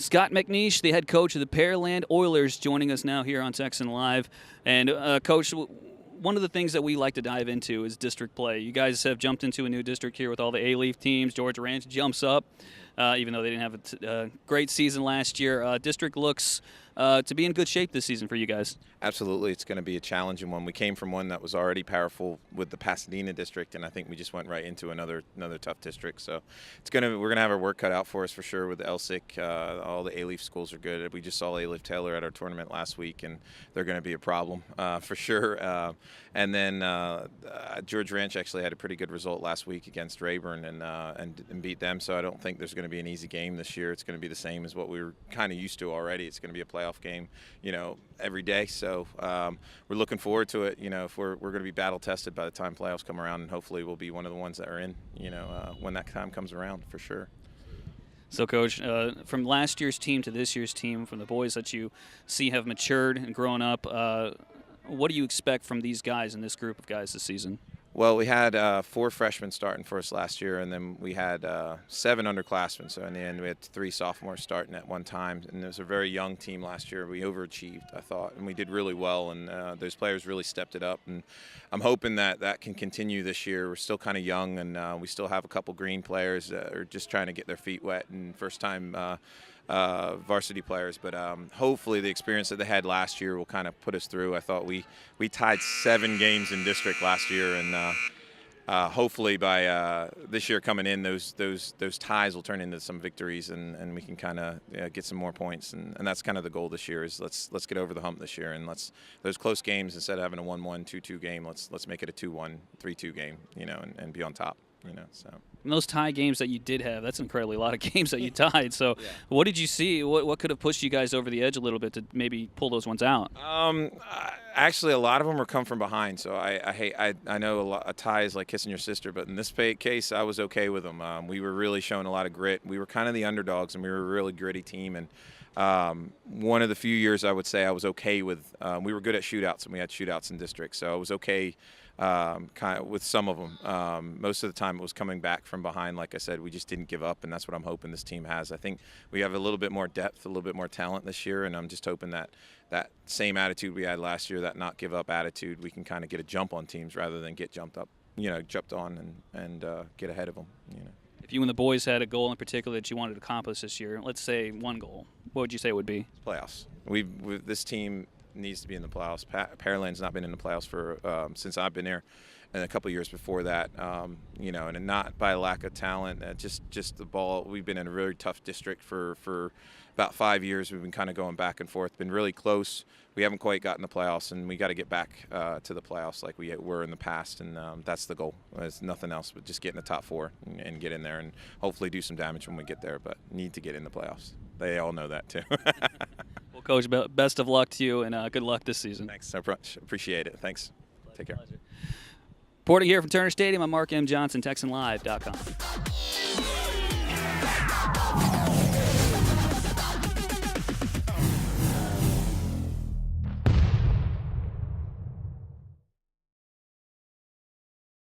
Scott McNeish, the head coach of the Pearland Oilers, joining us now here on Texan Live. And, Coach, one of the things that we like to dive into is district play. You guys have jumped into a new district here with all the A-Leaf teams. George Ranch jumps up, even though they didn't have a great season last year. District looks to be in good shape this season for you guys. Absolutely. It's going to be a challenging one. We came from one that was already powerful with the Pasadena district, and I think we just went right into another tough district. So we're going to have our work cut out for us for sure with the LSIC. All the A-Leaf schools are good. We just saw A-Leaf Taylor at our tournament last week, and they're going to be a problem for sure. And then George Ranch actually had a pretty good result last week against Rayburn and beat them. So I don't think there's going to be an easy game this year. It's going to be the same as what we were kind of used to already. It's going to be a playoff game, every day. So we're looking forward to it. If we're going to be battle tested by the time playoffs come around, and hopefully we'll be one of the ones that are in. When that time comes around, for sure. So, Coach, from last year's team to this year's team, from the boys that you see have matured and grown up, what do you expect from these guys and this group of guys this season? Well, we had 4 freshmen starting for us last year, and then we had 7 underclassmen. So in the end, we had 3 sophomores starting at one time. And it was a very young team last year. We overachieved, I thought, and we did really well. And those players really stepped it up. And I'm hoping that can continue this year. We're still kind of young, and we still have a couple green players that are just trying to get their feet wet and first-time varsity players, but hopefully the experience that they had last year will kind of put us through. I thought we tied 7 games in district last year, and hopefully by this year coming in, those ties will turn into some victories, and we can kind of get some more points, and that's kind of the goal this year. Is let's get over the hump this year, and those close games, instead of having a 1-1, 2-2 game, let's make it a 2-1, 3-2 game, and be on top. So. And those tie games that you did have, that's incredibly a lot of games that you tied. So yeah. What did you see? What could have pushed you guys over the edge a little bit to maybe pull those ones out? Actually, a lot of them were come from behind. So I know a tie is like kissing your sister, but in this case, I was okay with them. We were really showing a lot of grit. We were kind of the underdogs, and we were a really gritty team. And one of the few years I would say I was okay with. We were good at shootouts, and we had shootouts in district, so I was okay. Kind of with some of them. Most of the time it was coming back from behind. Like I said, we just didn't give up, and that's what I'm hoping this team has. I think we have a little bit more depth, a little bit more talent this year, and I'm just hoping that same attitude we had last year, that not give up attitude, we can kind of get a jump on teams rather than get jumped on and get ahead of them. If you and the boys had a goal in particular that you wanted to accomplish this year, let's say one goal, what would you say it would be? Playoffs. This team needs to be in the playoffs. Pearland's not been in the playoffs for since I've been here, and a couple of years before that. And not by lack of talent, just the ball. We've been in a really tough district for about 5 years. We've been kind of going back and forth. Been really close. We haven't quite gotten the playoffs, and we got to get back to the playoffs like we were in the past, and that's the goal. It's nothing else but just get in the top 4 and get in there, and hopefully do some damage when we get there. But need to get in the playoffs. They all know that too. Well, Coach, best of luck to you, and good luck this season. Thanks. I appreciate it. Thanks. Take care. Reporting here from Turner Stadium, I'm Mark M. Johnson, TexanLive.com.